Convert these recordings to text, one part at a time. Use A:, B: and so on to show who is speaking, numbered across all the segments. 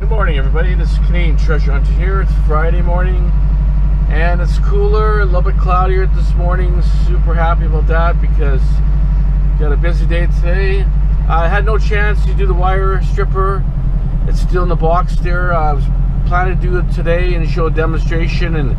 A: Good morning, everybody. This is Canadian Treasure Hunter here. It's Friday morning and it's cooler, a little bit cloudier this morning. Super happy about that because got a busy day today. I had no chance to do the wire stripper. It's still in the box there. I was planning to do it today and show a demonstration and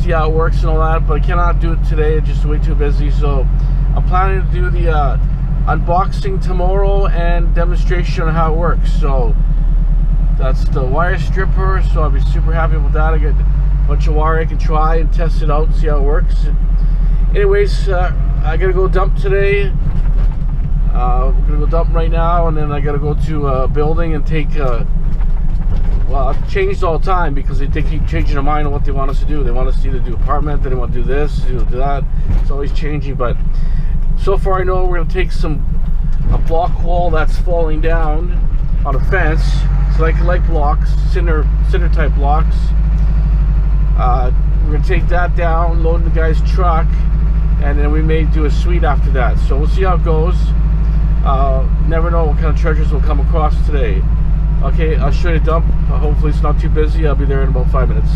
A: see how it works and all that, but I cannot do it today. It's just way too busy. So I'm planning to do the unboxing tomorrow and demonstration on how it works. So that's the wire stripper, so I'll be super happy with that. I get a bunch of wire I can try and test it out and see how it works. Anyways, I gotta go dump today. We're gonna go dump right now, and then I gotta go to a building and take well, I've changed all the time because they keep changing their mind on what they want us to do. They want us to either do apartment, then they want to do this, do that. It's always changing, but so far I know we're gonna take a block wall that's falling down on a fence. So like blocks, cinder type blocks. We're gonna take that down, load in the guy's truck, and then we may do a suite after that. So we'll see how it goes. Never know what kind of treasures will come across today. Okay, I'll show you the dump. Hopefully it's not too busy. I'll be there in about 5 minutes.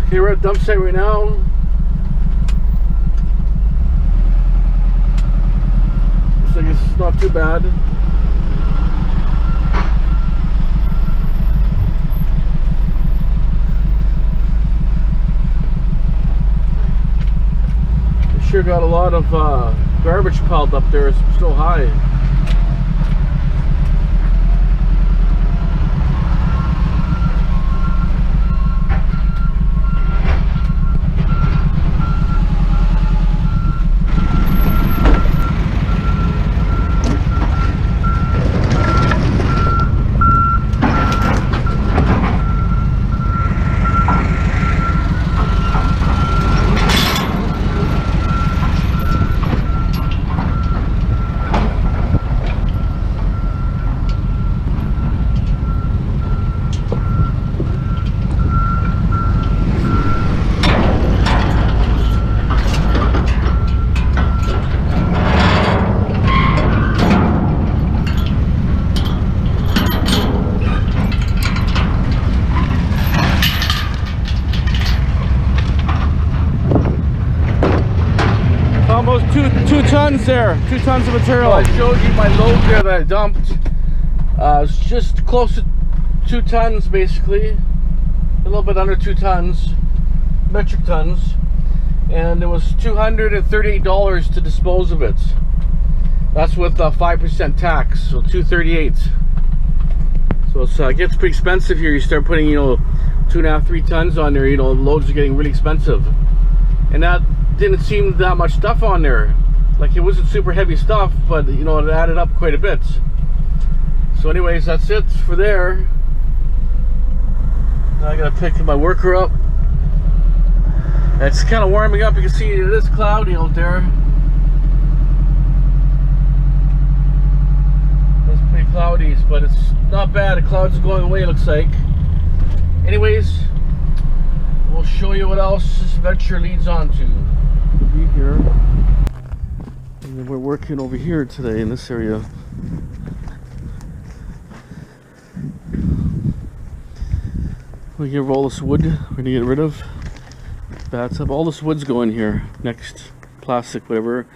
A: Okay, we're at the dump site right now. Looks like it's not too bad. Sure got a lot of garbage piled up there. It's so high. Almost two tons there, 2 tons of material. I showed you my load there that I dumped. It's just close to 2 tons basically, a little bit under 2 tons, metric tons, and it was $238 to dispose of it. That's with 5% tax, so $238. So it gets pretty expensive here. You start putting 2.5, 3 tons on there. Loads are getting really expensive, and that didn't seem that much stuff on there. Like, it wasn't super heavy stuff, but it added up quite a bit. So anyways, that's it for there. Now I gotta pick my worker up. It's kind of warming up. You can see it is cloudy out there. It's pretty cloudy, but it's not bad. The clouds are going away, it looks like. Anyways, we'll show you what else this adventure leads on to. Be here, and then we're working over here today in this area. We're gonna roll this wood. We're gonna get rid of bats up. All this wood's going here next, plastic, whatever,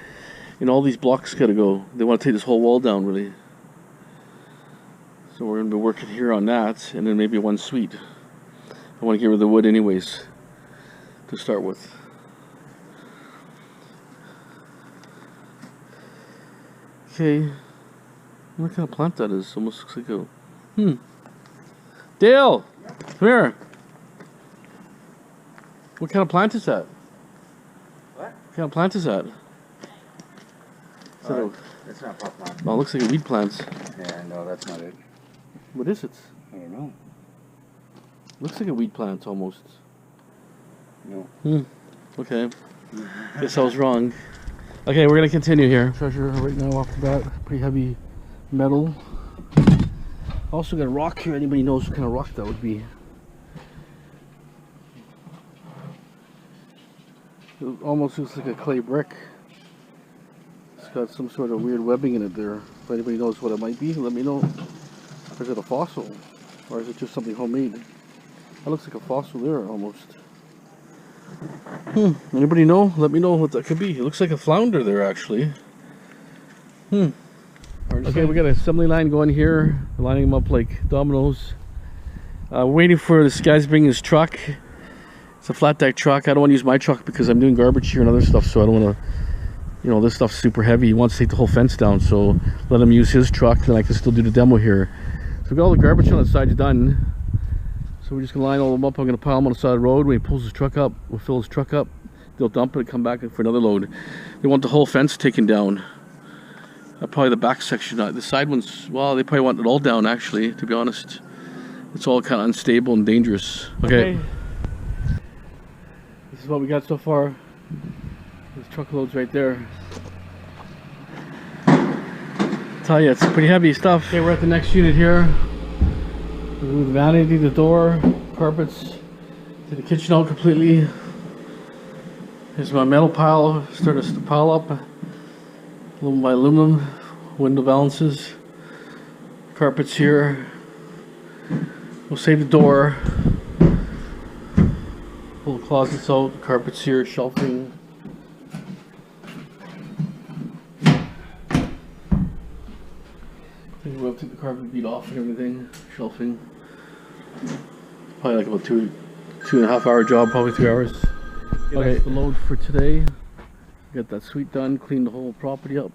A: and all these blocks gotta go. They want to take this whole wall down, really. So we're gonna be working here on that, and then maybe one suite. I want to get rid of the wood anyways to start with. Okay, what kind of plant that is? Almost looks like a Dale, come here. What kind of plant is that? What kind of plant is that?
B: That's not pot plant.
A: Oh, it looks like a weed plant.
B: Yeah, no, that's not it.
A: What is it?
B: I don't know.
A: Looks like a weed plant almost.
B: No.
A: Okay. Guess I was wrong. Okay, we're gonna continue here. Treasure right now off the bat. Pretty heavy metal. Also got a rock here. Anybody knows what kind of rock that would be? It almost looks like a clay brick. It's got some sort of weird webbing in it there. If anybody knows what it might be, let me know. Or is it a fossil? Or is it just something homemade? That looks like a fossil there almost. Anybody know? Let me know what that could be. It looks like a flounder there actually. Okay, we got an assembly line going here. We're lining them up like dominoes. Waiting for this guy's bringing his truck. It's a flat deck truck. I don't want to use my truck because I'm doing garbage here and other stuff, so I don't want to, you know, this stuff's super heavy. He wants to take the whole fence down, so let him use his truck, then I can still do the demo here. So we got all the garbage on the side done. So we're just gonna line all of them up. I'm gonna pile them on the side of the road. When he pulls his truck up, we'll fill his truck up. They'll dump it and come back for another load. They want the whole fence taken down. Probably the back section. The side ones, well, they probably want it all down actually, to be honest. It's all kind of unstable and dangerous. Okay. This is what we got so far. There's truckloads right there. Tell you, it's pretty heavy stuff. Okay, we're at the next unit here. Remove the vanity, the door, carpets, take the kitchen out completely. Here's my metal pile, started to pile up. Aluminum by aluminum, window balances, carpets here. We'll save the door. Pull the closets out, the carpets here, shelving. I think we'll take the carpet beat off and everything, shelving. Probably like about two and a half hour job, probably 3 hours. Okay, that's the load for today. Get that suite done, clean the whole property up.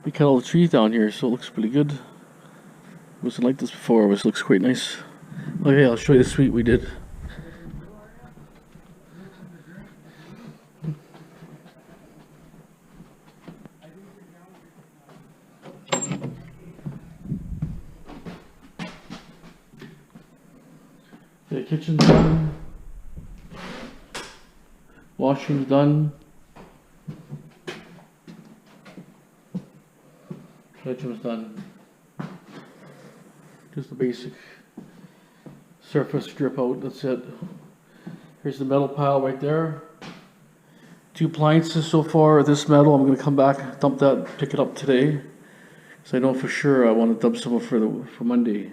A: We cut all the trees down here, so it looks pretty good. It wasn't like this before, it looks quite nice. Okay, I'll show you the suite we did. The kitchen's done. Washroom's done. Bedroom's done. Just a basic surface strip out, that's it. Here's the metal pile right there. 2 appliances so far. This metal, I'm going to come back, dump that, pick it up today. So I know for sure I want to dump some for Monday.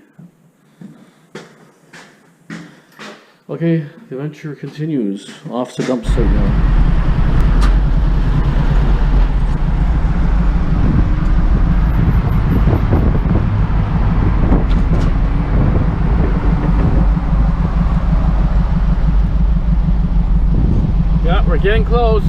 A: Okay, the adventure continues. Off to dump site now. Yeah, we're getting close.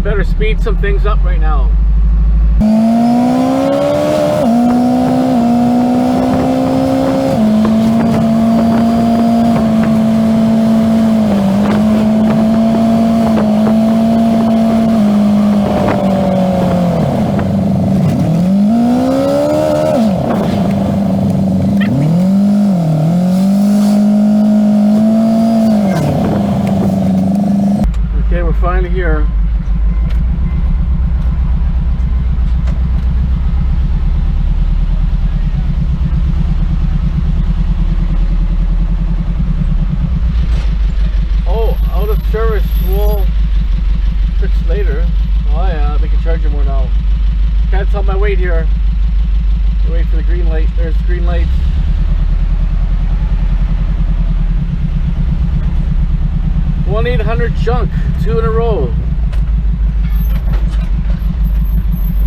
A: Better speed some things up right now. Okay, we're finally here. Service will fix later. Oh yeah, they can charge you more now. Can't tell my weight here. Wait for the green light. There's the green lights. 1-800 junk, 2 in a row.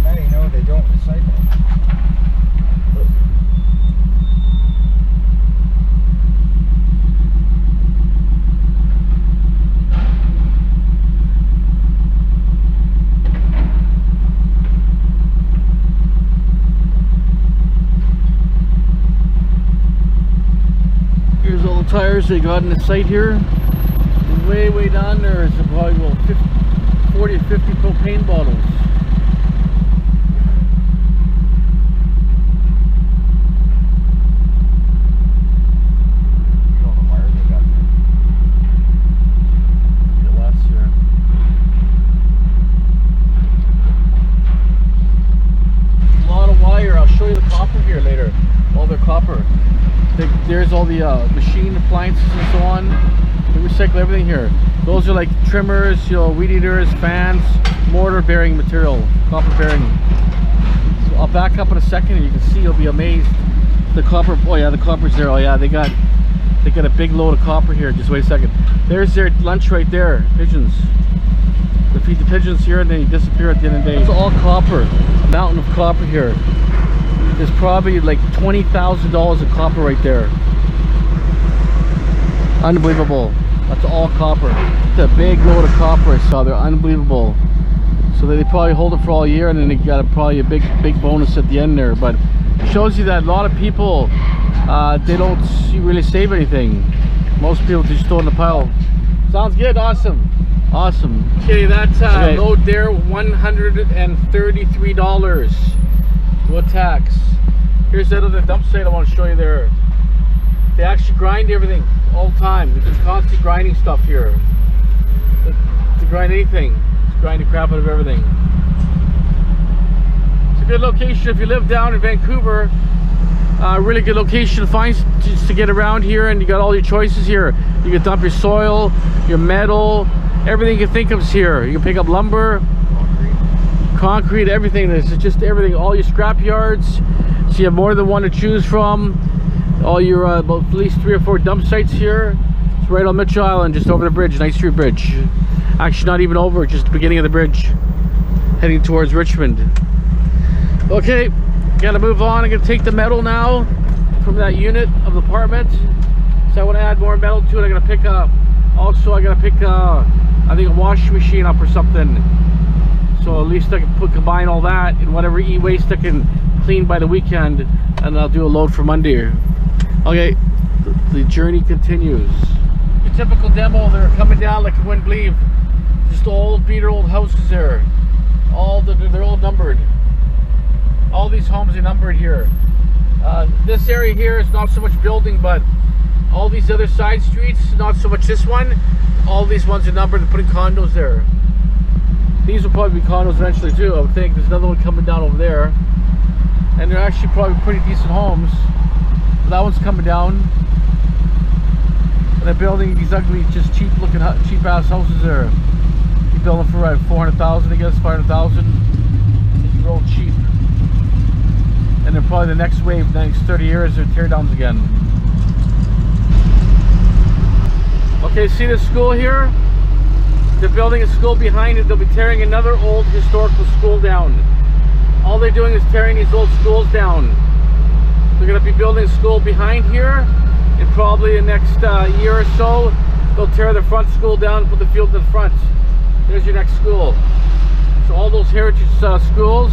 B: Now you know they don't recycle.
A: Here's all the tires they got in the site here. And way down there is probably about 40 to 50 propane bottles. copper. There's all the machine appliances and so on. They recycle everything here. Those are like trimmers, you know, weed eaters, fans, mortar bearing material, copper bearing. So I'll back up in a second and you can see, you'll be amazed. The copper, oh yeah, the copper's there. Oh yeah, they got a big load of copper here. Just wait a second. There's their lunch right there, pigeons. They feed the pigeons here and then you disappear at the end of the day. It's all copper, a mountain of copper here. There's probably like $20,000 of copper right there. Unbelievable. That's all copper. It's a big load of copper I saw. They're unbelievable. So they probably hold it for all year and then they got probably a big bonus at the end there. But it shows you that a lot of people, they don't really save anything. Most people just throw in the pile. Sounds good. Awesome. Awesome. Okay, that's load there, $133 with tax. Here's that other dump site I want to show you there. They actually grind everything all the time. They're just constantly grinding stuff here. To grind anything. Just grind the crap out of everything. It's a good location if you live down in Vancouver. Really good location to find just to get around here, and you got all your choices here. You can dump your soil, your metal, everything you can think of is here. You can pick up lumber, concrete, everything. This is just everything. All your scrap yards. So you have more than one to choose from. All your about at least 3 or 4 dump sites here. It's right on Mitchell Island, just over the bridge, Ninth Street Bridge. Actually, not even over, just the beginning of the bridge, heading towards Richmond. Okay, gotta move on. I'm gonna take the metal now from that unit of the apartment. So I want to add more metal to it. I'm gonna pick up. Also, I gotta pick I think a washing machine up or something. So at least I can combine all that in whatever e-waste I can clean by the weekend, and I'll do a load for Monday. Okay, the journey continues. Your typical demo, they're coming down like you wouldn't believe. Just old beater old houses there. They're all numbered. All these homes are numbered here. This area here is not so much building, but all these other side streets, not so much this one. All these ones are numbered. They're putting condos there. These will probably be condos eventually too, I would think. There's another one coming down over there. And they're actually probably pretty decent homes. That one's coming down. And they're building these ugly, just cheap ass houses there. You build them for like 400,000, I guess, 500,000. It's real cheap. And then probably the next wave, the next 30 years, they're tear downs again. Okay, see this school here? They're building a school behind it. They'll be tearing another old historical school down. All they're doing is tearing these old schools down. They're going to be building a school behind here, and probably the next year or so, they'll tear the front school down and put the field in the front. There's your next school. So all those heritage schools,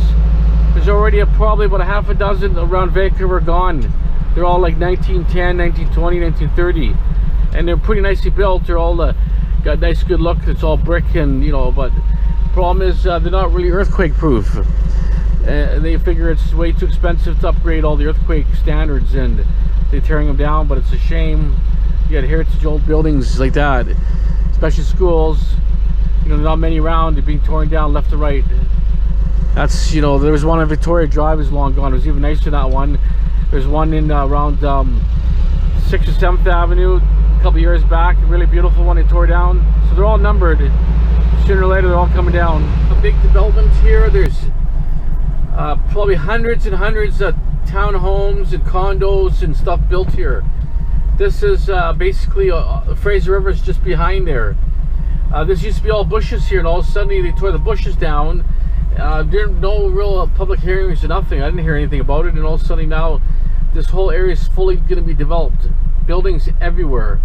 A: there's already probably about a half a dozen around Vancouver gone. They're all like 1910, 1920, 1930. And they're pretty nicely built. They're all got nice good look. It's all brick, and you know, but the problem is they're not really earthquake proof. And they figure it's way too expensive to upgrade all the earthquake standards, and they're tearing them down. But it's a shame. You got heritage old buildings like that, especially schools. You know, there's not many around. They're being torn down left to right. That's, you know, there was one on Victoria Drive is long gone. It was even nicer than that one. There's one in around 6th or 7th Avenue a couple years back, a really beautiful one they tore down. So they're all numbered. Sooner or later they're all coming down. A big development here. There's probably hundreds and hundreds of townhomes and condos and stuff built here. This is basically Fraser River is just behind there. This used to be all bushes here, and all of a sudden they tore the bushes down. There were no real public hearings or nothing. I didn't hear anything about it, and all of a sudden now this whole area is fully going to be developed. Buildings everywhere.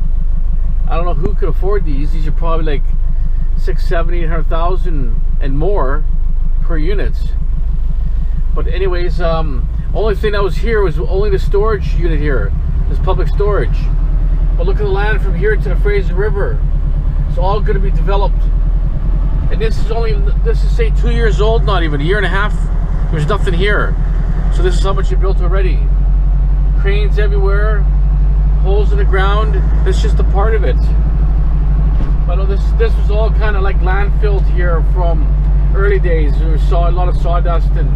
A: I don't know who could afford these. These are probably like 600,000, 700,000, 800,000 and more per unit. But anyways, only thing that was here was only the storage unit here. This public storage. But look at the land from here to the Fraser River. It's all going to be developed. And this is say 2 years old, not even a year and a half. There's nothing here. So this is how much you built already. Cranes everywhere, holes in the ground. It's just a part of it. But this was all kind of like landfilled here from early days. There was a lot of sawdust and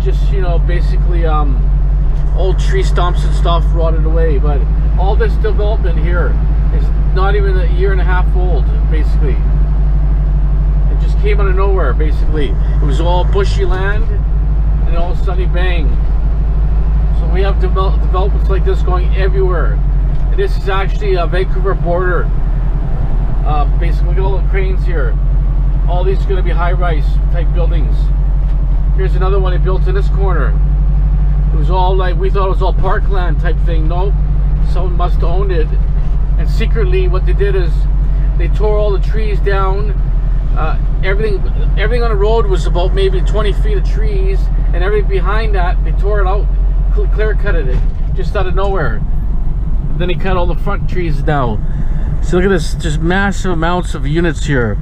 A: just, you know, basically old old tree stumps and stuff rotted away. But all this development here is not even a year and a half old, basically. It just came out of nowhere, basically. It was all bushy land, and all of a sudden, bang. So we have developments like this going everywhere. And this is actually a Vancouver border. Basically, look at all the cranes here. All these are going to be high-rise type buildings. Here's another one they built in this corner. It was all like, we thought it was all parkland type thing. Nope, someone must have owned it. And secretly what they did is they tore all the trees down. Everything on the road was about maybe 20 feet of trees, and everything behind that, they tore it out, clear cutted it, just out of nowhere. Then he cut all the front trees down. So look at this, just massive amounts of units here.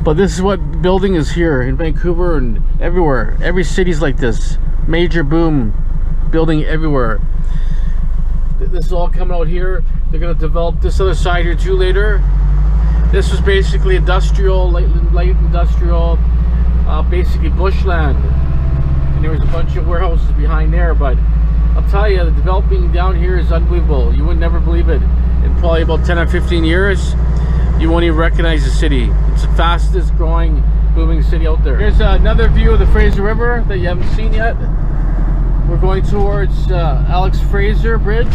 A: But this is what building is here in Vancouver and everywhere. Every city's like this. Major boom, building everywhere. This is all coming out here. They're going to develop this other side here too later. This was basically industrial, light industrial, basically bushland. And there was a bunch of warehouses behind there. But I'll tell you, the developing down here is unbelievable. You would never believe it. In probably about 10 or 15 years, you won't even recognize the city. It's the fastest growing, booming city out there. Here's another view of the Fraser River that you haven't seen yet. We're going towards Alex Fraser Bridge,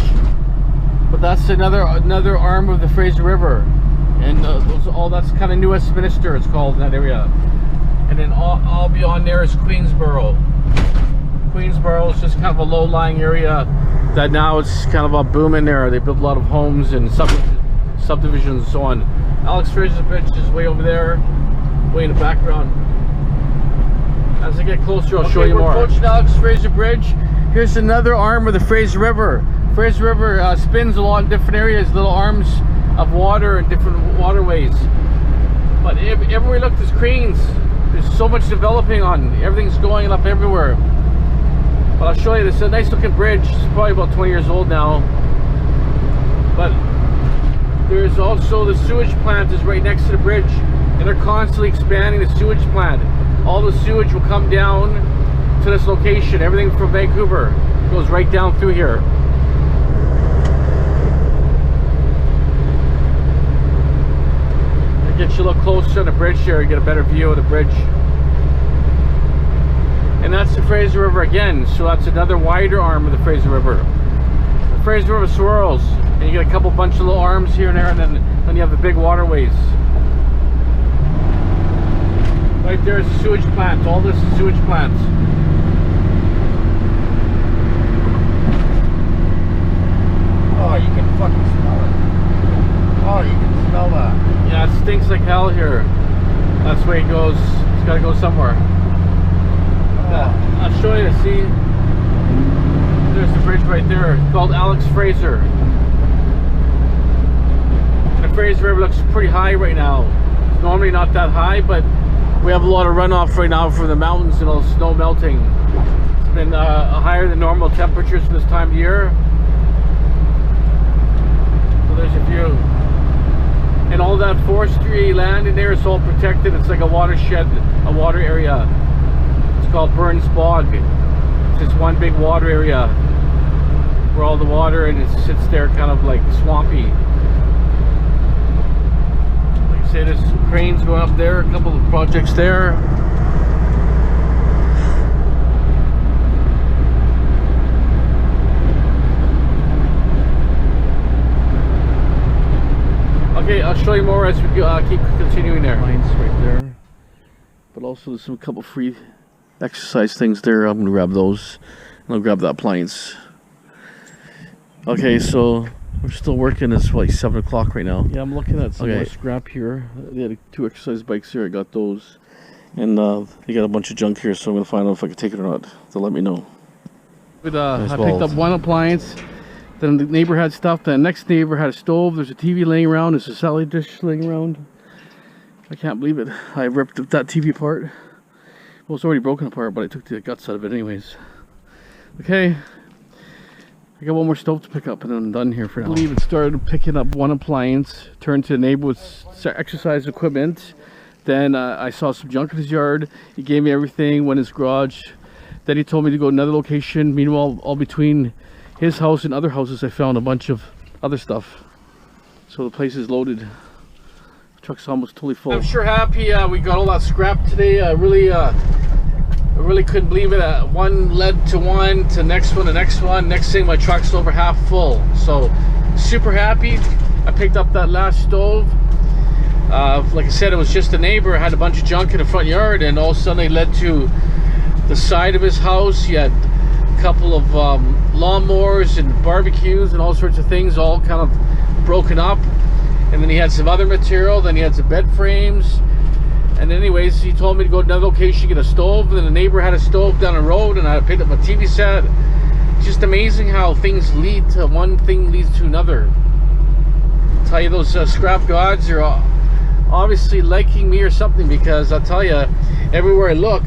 A: but that's another arm of the Fraser River. And that's kind of New Westminster, it's called in that area. And then all beyond there is Queensboro. Queensboro is just kind of a low-lying area that now it's kind of a boom in there. They built a lot of homes and subdivisions and so on. Alex Fraser Bridge is way over there, way in the background. As I get closer, I'll show you more. We're approaching Alex Fraser Bridge. Here's another arm of the Fraser River. Fraser River spins a lot in different areas, little arms of water and different waterways. But everywhere you look, there's cranes. There's so much developing on. Everything's going up everywhere. But I'll show you this. It's a nice looking bridge. It's probably about 20 years old now. But there's also the sewage plant is right next to the bridge, and they're constantly expanding the sewage plant. All the sewage will come down to this location. Everything from Vancouver goes right down through here. It gets you a little closer on the bridge here, you get a better view of the bridge. And that's the Fraser River again, so that's another wider arm of the Fraser River. The Fraser River swirls, and you get a couple bunch of little arms here and there, and then you have the big waterways. Right there is the sewage plant. All this is sewage plants.
B: Oh, you can fucking smell it. Oh, you can smell that.
A: Yeah, it stinks like hell here. That's the way it goes. It's got to go somewhere. I'll show you. See, there's the bridge right there. It's called Alex Fraser. The Fraser River looks pretty high right now. It's normally not that high, but we have a lot of runoff right now from the mountains and all the snow melting. It's been higher than normal temperatures for this time of year. So there's your view. And all that forestry land in there is all protected. It's like a watershed, a water area. It's called Burns Bog. It's just one big water area where all the water and it sits there kind of like swampy. Like I say, there's some cranes going up there, a couple of projects there. Okay, I'll show you more as we keep continuing there. Lines right there. But also there's a couple free exercise things there. I'm gonna grab those and I'll grab that appliance. Okay, so we're still working. It's like 7 o'clock right now. Yeah, I'm looking at some more scrap here. They had 2 exercise bikes here. I got those. And they got a bunch of junk here, so I'm gonna find out if I can take it or not. They'll let me know. But I picked up one appliance. Then the neighbor had stuff. The next neighbor had a stove. There's a TV laying around. There's a salad dish laying around. I can't believe it. I ripped that TV apart. Well, it's already broken apart, but I took the guts out of it anyways. Okay. I got one more stove to pick up and then I'm done here for now. I believe it started picking up one appliance. Turned to the neighbor with exercise equipment. Then I saw some junk in his yard. He gave me everything, went in his garage. Then he told me to go to another location. Meanwhile, all between his house and other houses, I found a bunch of other stuff. So the place is loaded. The truck's almost totally full. I'm sure happy we got all that scrap today. I really couldn't believe it. One led to one, to next one, to next one. Next thing, my truck's over half full. So super happy. I picked up that last stove. Like I said, it was just a neighbor. Had a bunch of junk in the front yard, and all of a sudden it led to the side of his house. He had a couple of lawnmowers and barbecues and all sorts of things, all kind of broken up. And then he had some other material. Then he had some bed frames. And anyways, he told me to go to another location, get a stove. And the neighbor had a stove down the road, and I picked up a TV set. It's just amazing how things lead to one thing leads to another. I'll tell you, those scrap gods are obviously liking me or something, because I'll tell you, everywhere I look,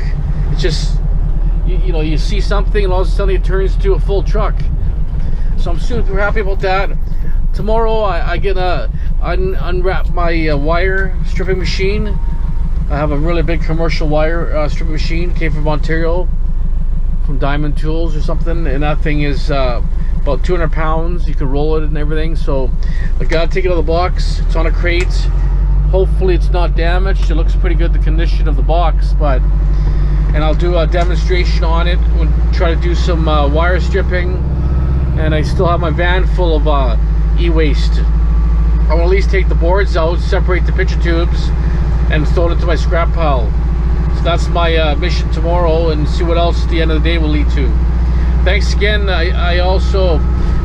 A: it's just, you know, you see something and all of a sudden it turns to a full truck. So I'm super happy about that. Tomorrow I get unwrap my wire stripping machine. I have a really big commercial wire stripping machine. Came from Ontario, from Diamond Tools or something, and that thing is about 200 pounds. You can roll it and everything. So I gotta take it out of the box. It's on a crate. Hopefully it's not damaged. It looks pretty good, the condition of the box, and I'll do a demonstration on it. We'll try to do some wire stripping, and I still have my van full of e-waste. I'll at least take the boards out, separate the picture tubes, and throw it into my scrap pile. So that's my mission tomorrow, and see what else the end of the day will lead to. Thanks again. I also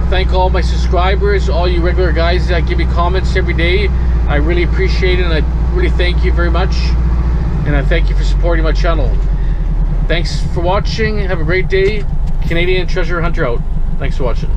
A: thank all my subscribers, all you regular guys that give me comments every day. I really appreciate it, and I really thank you very much. And I thank you for supporting my channel. Thanks for watching. Have a great day. Canadian Treasure Hunter out. Thanks for watching.